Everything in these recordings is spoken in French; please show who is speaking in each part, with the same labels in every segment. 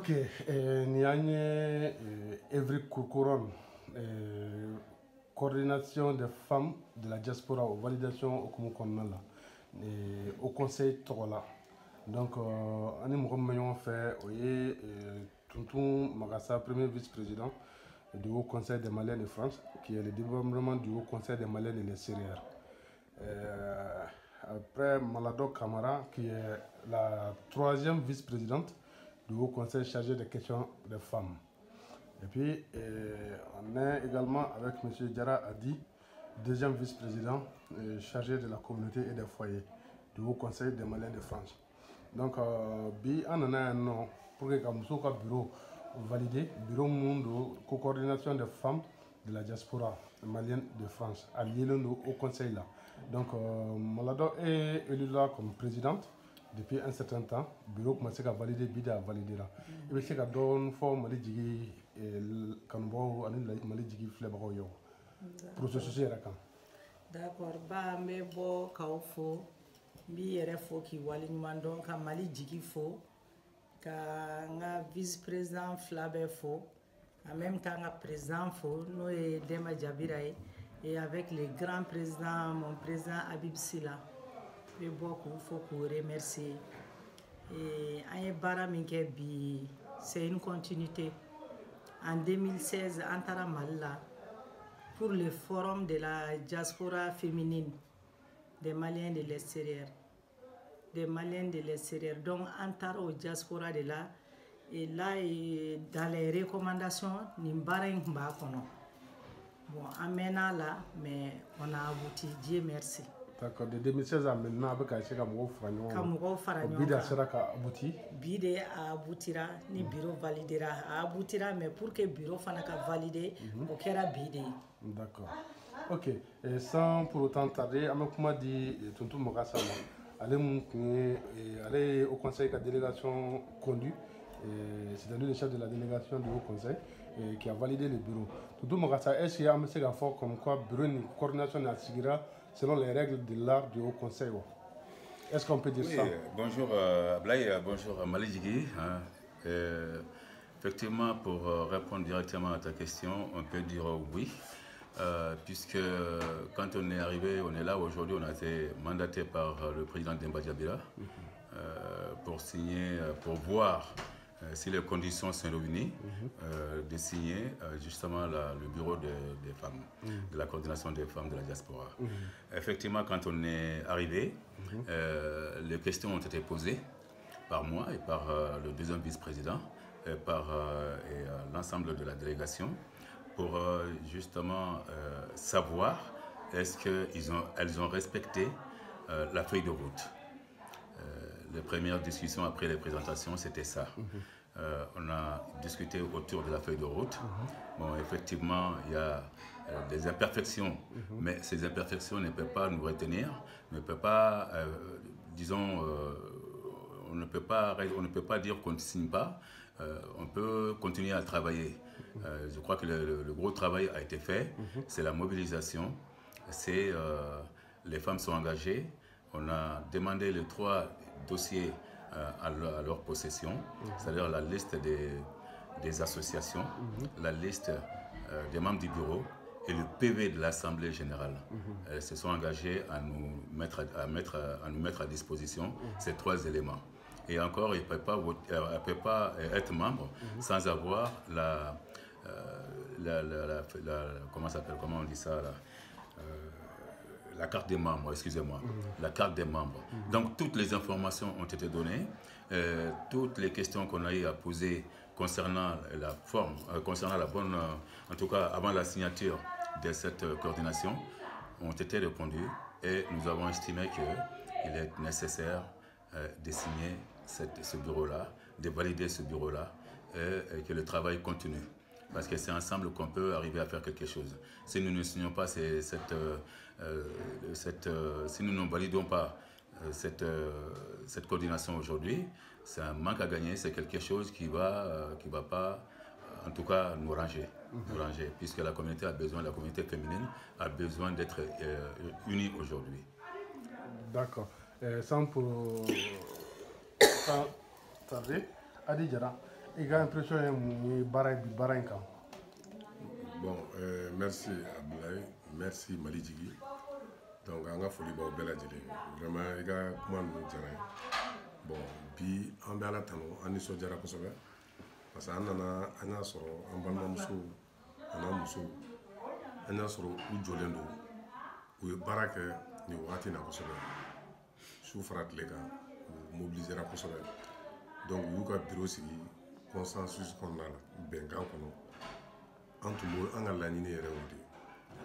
Speaker 1: Ok, Nianye Evry Kourouron, coordination des femmes de la diaspora, validation au Koumoukonnala, au conseil Togola. Donc, on a fait, Tonton Magassa, premier vice-président du Haut Conseil des Maliens de France, qui est le développement du Haut Conseil des Maliens et les Syriens. Après, Malado Kamara, qui est la troisième vice-présidente du Haut Conseil chargé des questions des femmes. Et puis, on est également avec M. Diarra Adi, deuxième vice-président chargé de la communauté et des foyers du Haut Conseil des Maliens de France. Donc, on en a un nom pour que le bureau validé, bureau monde coordination des femmes de la diaspora malienne de France, à Lielendo au conseil là. Donc, Malado est élu là comme présidente depuis un certain temps. Le bureau commence à valider, bida à valider là. Et puis, c'est qu'à donner forme de djigi, kanbo, mali djigi flébaro yo. Processus est là.
Speaker 2: D'accord, bah, mais bon, kaufo, bi RFO qui wali mandon ka mali djigi fo, ka nga vice-président Flabe fo, en même temps nga président fo, nous et Dema Jabirae, et avec le grand président, mon président Habib Sila. Je beaucoup faut remercier. Et Aye Bara Minkebi, c'est une continuité. En 2016, Antara Malla, pour le forum de la diaspora féminine des Maliens de l'extérieur. Des Maliens de l'extérieur. Donc, Antara au diaspora de là, et là, dans les recommandations, Nimbara Mbakono. Bon, amena là, mais on a abouti. Dieu merci.
Speaker 1: D'accord, de 2016 à maintenant, avec Aïcha Kamougo Fragnon, Bide a abouti.
Speaker 2: Bide a aboutira, ni bureau validera, a aboutira, mais pour que le bureau fasse valider, au kera Bide.
Speaker 1: D'accord. Ok, et sans pour autant tarder, Amakouma dit Tonton Mogassa, allez au conseil de la délégation conduite, c'est-à-dire le chef de la délégation du Haut Conseil qui a validé le bureau. Tonton Mogassa, est-ce qu'il y a un message fort comme quoi le bureau de coordination à Sigira selon les règles de l'art du Haut Conseil? Est-ce qu'on peut dire ça?
Speaker 3: Bonjour Ablaï, bonjour Mali Djigui. Effectivement, pour répondre directement à ta question, on peut dire oui. Puisque quand on est arrivé, on est là aujourd'hui, on a été mandaté par le président Demba Diabira pour signer, pour voir si les conditions sont réunies, de signer justement le bureau des femmes, de la coordination des femmes de la diaspora. Effectivement, quand on est arrivé, les questions ont été posées par moi et par le deuxième vice-président, et par l'ensemble de la délégation, pour justement savoir est-ce qu'elles ont respecté la feuille de route. Les premières discussions après les présentations, c'était ça. On a discuté autour de la feuille de route. Bon, effectivement, il y a des imperfections, mais ces imperfections ne peuvent pas nous retenir, ne peuvent pas, disons, on ne peut pas dire qu'on ne signe pas. On peut continuer à travailler. Je crois que le gros travail a été fait. C'est la mobilisation. Les femmes sont engagées. On a demandé les 3 dossiers à leur possession, c'est-à-dire la liste des associations, la liste des membres du bureau et le PV de l'Assemblée générale. Elles se sont engagées à nous mettre à disposition ces 3 éléments. Et encore, elle ne peut pas être membre sans avoir comment on dit ça là, la carte des membres, excusez-moi, la carte des membres. Donc toutes les informations ont été données, toutes les questions qu'on a eu à poser concernant la forme, concernant la bonne, en tout cas avant la signature de cette coordination, ont été répondues et nous avons estimé qu'il est nécessaire de signer ce bureau-là, de valider ce bureau-là et que le travail continue. Parce que c'est ensemble qu'on peut arriver à faire quelque chose. Si nous ne signons pas si nous ne validons pas cette coordination aujourd'hui, c'est un manque à gagner, c'est quelque chose qui va pas, en tout cas, nous ranger, puisque la communauté féminine a besoin d'être unie aujourd'hui.
Speaker 1: D'accord. Sans tarder, Adi Diarra, i ka impression ye mun ye baara in kan.
Speaker 4: Bon, merci Abdoulaye, merci Mali Djigui. Donc an ka foli b'aw bɛɛ lajɛlen. Vraiment i ka kuma ninnu diyara n ye. Bon, bi an bɛ Ala tanu an nisɔndiyara kosɛbɛ parce que an nana an y'a sɔrɔ an balimamusow an'an musow an y'a sɔrɔ u jɔlen don u ye baara kɛ nin wagati in na kosɛbɛ su fara tile kan u mobilisera kosɛbɛ donc u y'u ka bureau sigi consensus kɔnɔna la bɛnkan kɔnɔ an tun b'o an ka laɲini yɛrɛ o de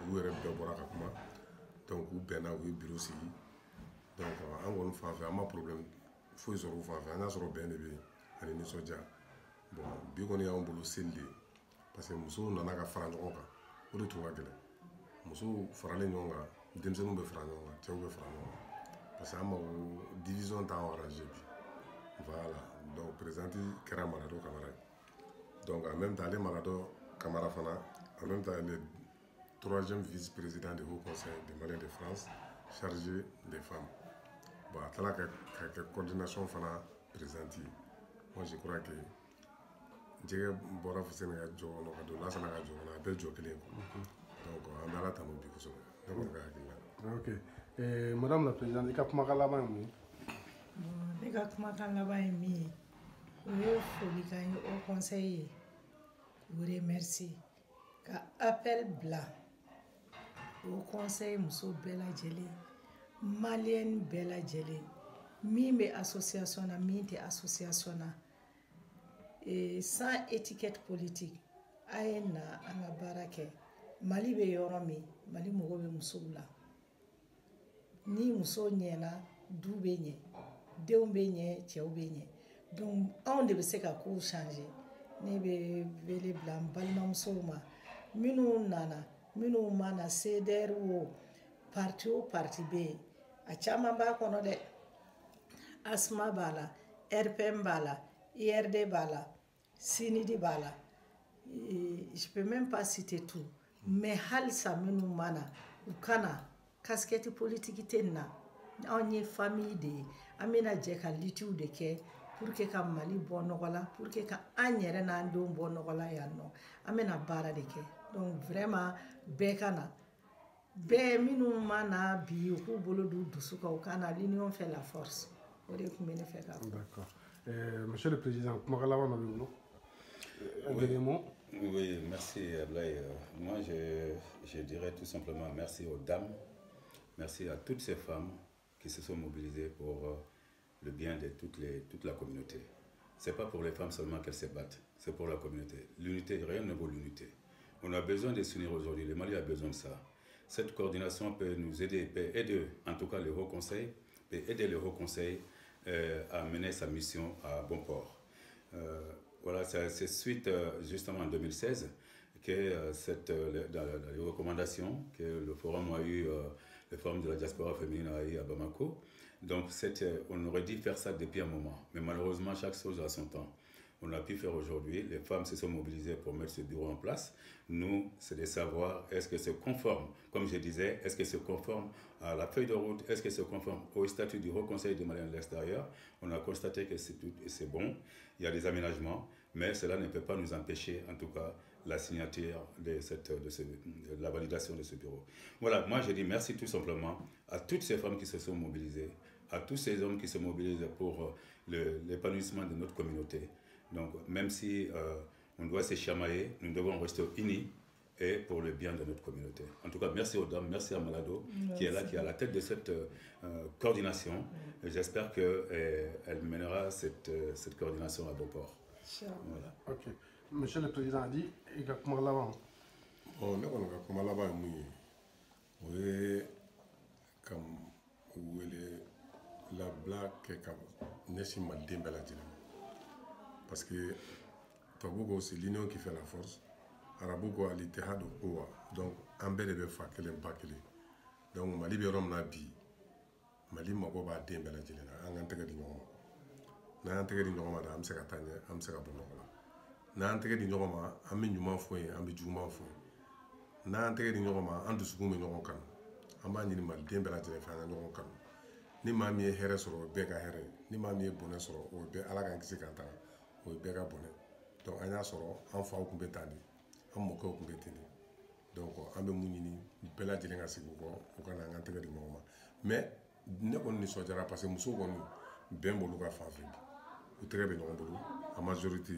Speaker 4: u yɛrɛ bɛɛ bɔra ka kuma donc u bɛnna u ye bureau sigi donc an kɔni fan fɛ an ma problème foyi sɔrɔ u fan fɛ an y'a sɔrɔ bɛn de bɛ yen ani nisɔndiya bon bi kɔni y'anw bolo seli de ye parce que musow nana ka fara ɲɔgɔn kan o de tun ka gɛlɛn musow faralen ɲɔgɔn kan denmisɛnninw bɛ fara ɲɔgɔn kan cɛw bɛ fara ɲɔgɔn kan parce que an mago division t'anw arrangé bi voilà donc présidente kɛra Malado Camara donc en même temps ale Malado Camara fana en même temps le troisième vice-président du Haut Conseil des Maliens de France chargé des femmes bon a tilala ka coordination fana présidente moi je crois que jɛgɛ bɔra Fuseni ka jɔ kɔnɔ ka don Lasana ka jɔ kɔnɔ a bɛɛ jɔ kelen donc an bɛ Ala tanu bi kosɛbɛ ne kɔni ka hakili la.
Speaker 1: Ok, madame la présidente i ka kumakan laban ye mun ye.
Speaker 2: Ne ka kumakan laban ye min ye o ye folikan ye au conseil ye k'u remercier ka appel bila au conseil muso bɛɛ lajɛlen malienne bɛɛ lajɛlen min bɛ association na min tɛ association na sans étiquette politique a ye na an ka baara kɛ Mali bɛ yɔrɔ min Mali mago bɛ musow la ni muso ɲɛna du bɛ ɲɛ denw bɛ ɲɛ cɛw bɛ ɲɛ donc anw de bɛ se ka kow changer ne bɛ wele bila n balimamusow ma minnu nana minnu ma na CDR o parti bɛ yen a caman b'a kɔnɔ dɛ ASMA b'a la RPM b'a la IRD b'a la SINIDI b'a la je peux même pas citer tout mais halisa minnu ma na u kana casquette politique tɛ nin na anw ye famille de ye an bɛna jɛ ka litiw de kɛ pour que ka Mali bɔ nɔgɔ la pour que ka an yɛrɛ n'an denw bɔ nɔgɔ la yan nɔ an bɛna baara de kɛ donc vraiment bɛɛ ka na bɛɛ minnu ma na bi u k'u bolo d'u dusu kan u ka na l'union fait la force o de tun bɛ ne fɛ ka fɔ.
Speaker 1: D'accord. Monsieur le Président, kumakan laban dɔ bɛ bolo.
Speaker 3: Oui, merci Ablaye. Moi, je dirais tout simplement merci aux dames, merci à toutes ces femmes qui se sont mobilisées pour le bien de toute la communauté. Ce n'est pas pour les femmes seulement qu'elles se battent, c'est pour la communauté. L'unité, rien ne vaut l'unité. On a besoin de s'unir aujourd'hui, le Mali a besoin de ça. Cette coordination peut nous aider, peut aider en tout cas le Haut Conseil, peut aider le Haut Conseil à mener sa mission à bon port. Voilà, c'est suite justement en 2016 que dans les recommandations que le forum a eu, le forum de la diaspora féminine a eu à Bamako. Donc on aurait dû faire ça depuis un moment, mais malheureusement chaque chose a son temps. On a pu faire aujourd'hui, les femmes se sont mobilisées pour mettre ce bureau en place. Nous, c'est de savoir est-ce que c'est conforme, comme je disais, est-ce que c'est conforme à la feuille de route, est-ce que c'est conforme au statut du Haut Conseil des Maliens de l'extérieur. On a constaté que c'est bon, il y a des aménagements, mais cela ne peut pas nous empêcher, en tout cas, la signature de la validation de ce bureau. Voilà, moi je dis merci tout simplement à toutes ces femmes qui se sont mobilisées, à tous ces hommes qui se mobilisent pour l'épanouissement de notre communauté. Donc, même si on doit se chamailler, nous devons rester unis et pour le bien de notre communauté. En tout cas, merci aux dames, merci à Malado qui est là, qui est à la tête de cette coordination. J'espère qu'elle mènera cette coordination à bon port.
Speaker 1: Voilà. Ok. Monsieur le Président a dit, il y a comment là-bas?
Speaker 4: Bon, ne kɔni ka kuma laban ye mun ye o ye ka wele labila kɛ ka ɲɛsin maliden bɛɛ lajɛlen ma parce que tubabu ko c'est l'union qui fait la force arabu ko al-ittihad quwwa donc an bɛɛ de bɛ fa kelen ba kelen donc Mali bɛ yɔrɔ min na bi Mali mago b'a den bɛɛ lajɛlen na an k'an tɛgɛ di ɲɔgɔn ma n'an tɛgɛ di ɲɔgɔn ma an bɛ se ka taa ɲɛ an bɛ se ka bɔ nɔgɔ la n'an tɛgɛ di ɲɔgɔn ma an bɛ ɲuman fɔ yen an bɛ juguman fɔ n'an tɛgɛ di ɲɔgɔn ma an dusukun bɛ ɲɔgɔn kanu an b'a ɲini maliden bɛɛ lajɛlen fɛ an ka ɲɔgɔn kanu ni maa min ye hɛrɛ sɔrɔ o ye bɛɛ ka hɛrɛ ye ni maa min ye bɔnɛ sɔrɔ o ye bɛɛ Ala k'an kisi k'an tanga o ye bɛɛ ka bɔnɛ donc an y'a sɔrɔ an faw tun bɛ tan de an mɔkɛw tun bɛ ten de donc an bɛ mun ɲini bɛɛ lajɛlen ka sigi u kɔ u kana an ka tɛgɛ di ɲɔgɔn ma mais ne kɔni nisɔndiyara parce que musow kɔni bɛn b'olu ka fan fɛ u tɛgɛ bɛ ɲɔgɔn bolo a majorité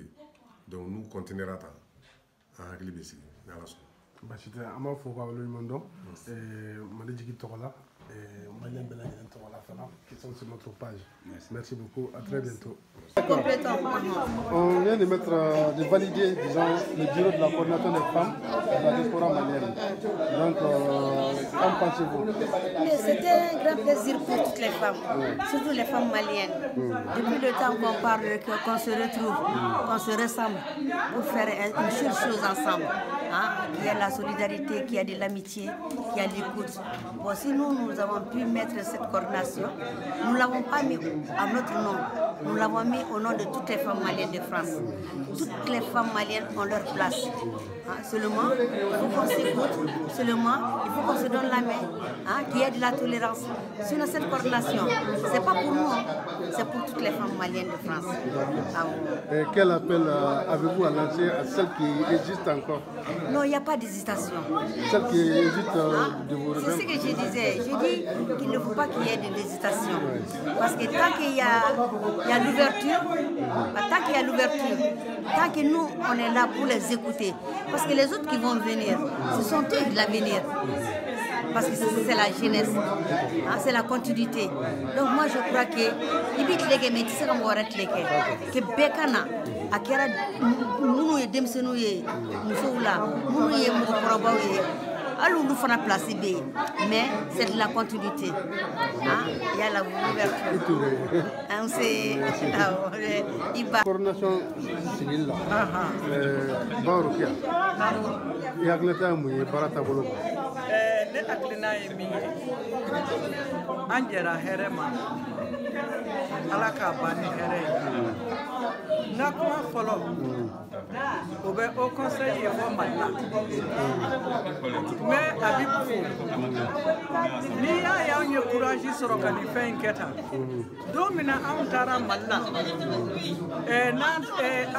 Speaker 4: donc n'u continuera tan an hakili bɛ sigi ni Ala sɔnna.
Speaker 1: Basi tɛ an b'a fɔ k'a waleɲuman dɔn Mali Jigi tɔgɔ la malien bɛɛ lajɛlen tɔgɔ la fana qui sont sur notre page. Merci beaucoup, à très bientôt. On vient de valider, disons, le bureau de la coordination des femmes de la diaspora malienne. Donc, qu'en pensez-vous?
Speaker 5: C'était un grand plaisir pour toutes les femmes, surtout les femmes maliennes. Depuis le temps qu'on parle, qu'on se retrouve, qu'on se ressemble pour faire une seule chose ensemble. Qu'il y a la solidarité, qu'il y a de l'amitié, qu'il y a l'écoute. Bon, si nous avons pu mettre cette coordination, nous ne l'avons pas mis à notre nom, nous l'avons mis au nom de toutes les femmes maliennes de France. Toutes les femmes maliennes ont leur place. Seulement, il faut qu'on s'écoute, seulement, il faut qu'on se donne la main, qu'il y ait de la tolérance. Sinon, cette coordination, ce n'est pas pour nous, c'est pour toutes les femmes maliennes de France.
Speaker 1: Et quel appel avez-vous à lancer à celles qui existent encore?
Speaker 5: Non, il n'y a pas d'hésitation.
Speaker 1: Celles qui hésitent de vous rejoindre?
Speaker 5: C'est ce que je disais. Je dis qu'il ne faut pas qu'il y ait de l'hésitation. Parce que tant qu'il y a l'ouverture, tant que nous, on est là pour les écouter. Parce que les autres qui vont venir, ce sont eux de l'avenir. Parce que c'est la jeunesse, c'est la continuité. Donc moi je crois que que Bekana, Akera, nous et Demsenouye, Moussoula, nous et Moukorobaouye, alors nous faisons place B, mais c'est de la continuité. Il y a la ouverture.
Speaker 1: La coordination civile là, Baroukia, il y a un Barata Bolo.
Speaker 6: Ne hakilina ye min ye an jɛra hɛrɛ ma Ala k'a ban ni hɛrɛ ye n ka kuma fɔlɔ o bɛ Haut Conseil ye fɔ Mali la mais a bɛ fo n'i y'a ye anw ye courage sɔrɔ ka nin fɛn in kɛ tan don min na anw taara Mali la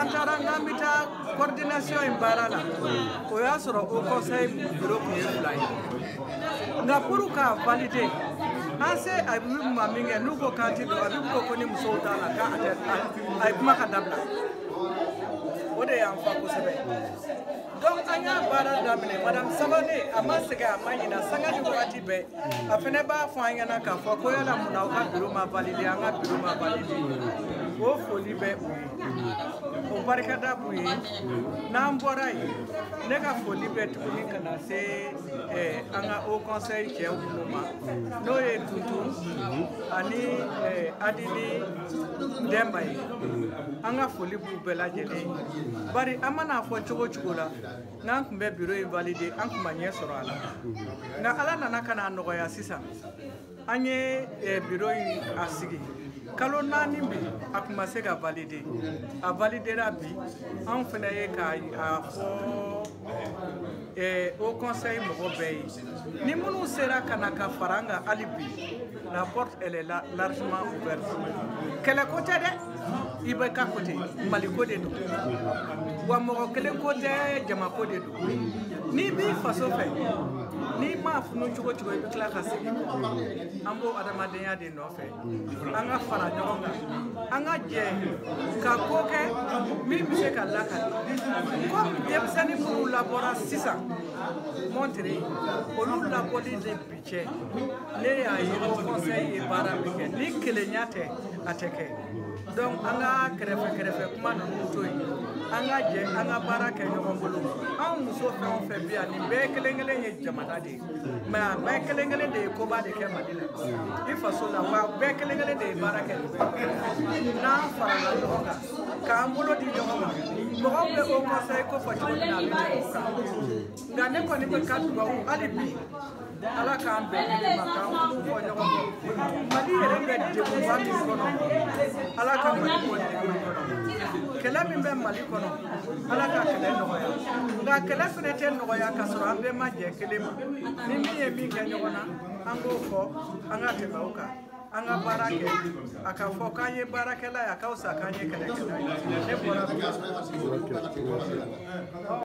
Speaker 6: an taara n'an bɛ taa coordination in baara la o y'a sɔrɔ Haut Conseil bureau tun ye 2 ye. Nga pour k'a valider an se Abibu ma min kɛ n'u ko k'an ti don Abibu ko ni musow t'a la k'a ye kuma ka dabila o de y'an fa kosɛbɛ donc an y'a baara daminɛ madame Sabane a ma sɛgɛn a ma ɲina sanga ni wagati bɛɛ a fɛnɛ b'a fɔ an ɲɛna k'a fɔ ko yala mun na aw ka bureau ma valider an ka bureau ma valider o foli bɛ u ye o barikada b'u ye n'an bɔra yen ne ka foli bɛ tuguni ka na se an ka Haut Conseil cɛw minnu ma n'o ye Tutu ani Adili Demba ye an ka foli b'u bɛɛ lajɛlen bari an mana fɔ cogo cogo la n'an tun bɛ bureau in valider an tun ma ɲɛ sɔrɔ a la nka Ala nana ka na nɔgɔya sisan an ye bureau in a sigi kalo 4 bi a tun ma se ka valider a validera bi an fana ye k'a fɔ Haut Conseil mɔgɔ bɛɛ ye ni minnu sera ka na ka fara an kan hali bi la porte elle est largement ouverte kɛlɛ ko tɛ dɛ i bɛ ka ko ten Mali ko de don wa mɔgɔ kelen ko tɛ jama ko de don n'i b'i faso fɛ n'i ma funu cogo cogo i bɛ tila ka segin an b'o adamadenya de nɔfɛ an ka fara ɲɔgɔn kan an ka jɛ ka ko kɛ min bɛ se ka lakali comme denmisɛnnin minnu labɔra sisan Montre olu labɔli de bi cɛ ne y'a ye Haut Conseil ye baara min kɛ ni kelenya tɛ a tɛ kɛ donc an ka kɛrɛfɛ kuma ninnu to yen an ka jɛ an ka baara kɛ ɲɔgɔn bolo anw muso fɛn o fɛn bi yan nin bɛɛ kelen kelen ye jamana de ye mais a bɛɛ kelen kelen de ye koba de kɛ Mali la i faso la wa bɛɛ kelen kelen de ye baara kɛ nin bɛɛ n'an farala ɲɔgɔn kan k'an bolo di ɲɔgɔn ma mɔgɔw bɛ Haut Conseil ko fɔ cogo min na a bɛ tɛmɛ o kan nka ne kɔni bɛ ka dugawu hali bi Ala k'an bɛn kelen ma k'an fɔ ɲɔgɔn kɔ Mali yɛrɛ bɛ degunba min kɔnɔ Ala ka Mali bɔ degun kɔnɔ kɛlɛ min bɛ Mali kɔnɔ Ala ka kɛlɛ nɔgɔya nka kɛlɛ fana tɛ nɔgɔya ka sɔrɔ an bɛɛ ma jɛ kelen ma ni min ye min kɛ ɲɔgɔn na an k'o fɔ an ka tɛmɛ o kan an ka baara kɛ a ka fɔ k'an ye baarakɛla ye a ka fisa k'an ye kɛlɛkɛla ye ne bɔra